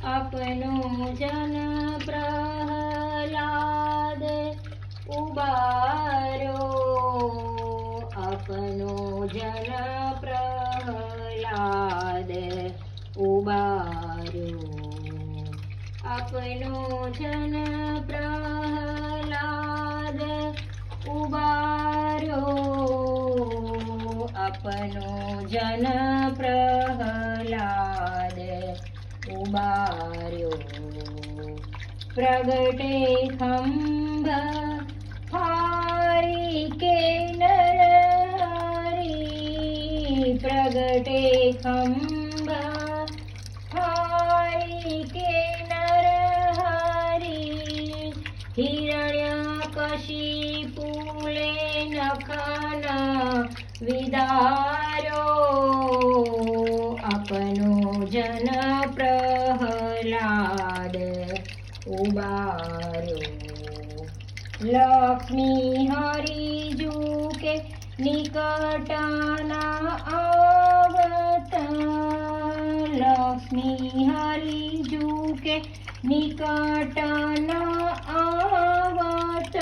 આપનો જન પ્રહલાદ ઉબાર્યો, આપનો જન પ્રહલાદ ઉબાર્યો, આપનો જન પ્રહલાદ ઉબાર્યો, આપનો જન પ્રહલાદ ઉબાર્યો. પ્રગટે ખંભ હારી કે નરહરી, પ્રગટે ખંભ હારી કે નરહરી, હિરણ્યકશિપુએ નખન વિદાર્યો, આપનો જન પ્રહલાદ ઉબાર્યો. લક્ષ્મી હરિજુ કે નિકટના આવત, લક્ષ્મી હરિજુ કે નિકટના આવત,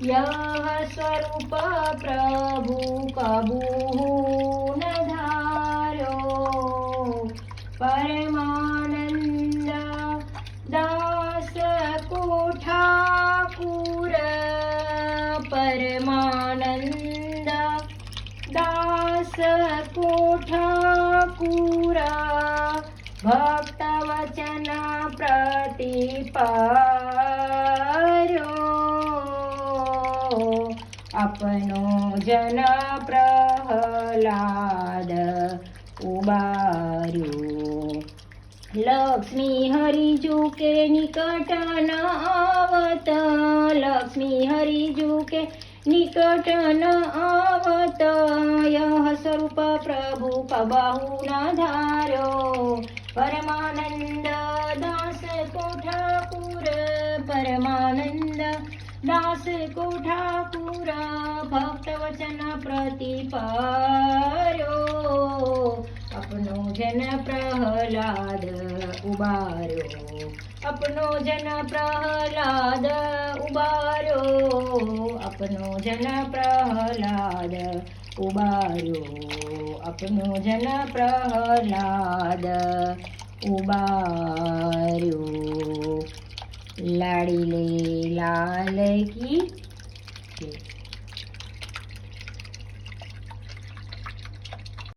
યહ સ્વરૂપ પ્રભુ કબૂ ન ધાર્યો, પરમાનંદ દાસ કો ઠાકુર, પરમાનંદ દાસ કો ઠાકુર, ભક્ત વચન પ્રતિપાર્યો, આપનો જન પ્રહલાદ ઉબાર્યો. લક્ષ્મી હરિજુ કે નિકટ ન આવત, લક્ષ્મી હરિજુ કે નિકટ ન આવત, યહ સ્વરૂપ પ્રભુ કબહુ ન ધાર્યો, પરમાનંદ દાસ કો ઠાકુર, પરમાનંદ દાસ કો ઠાકુર, ભક્ત વચન પ્રતિપાર્યો, આપનો જન પ્રહલાદ ઉબાર્યો, આપનો જન પ્રહલાદ ઉબાર્યો, આપનો જન પ્રહલાદ ઉબાર્યો, આપનો જન પ્રહલાદ ઉબાર્યો. લાડીલે લાલ કી જય.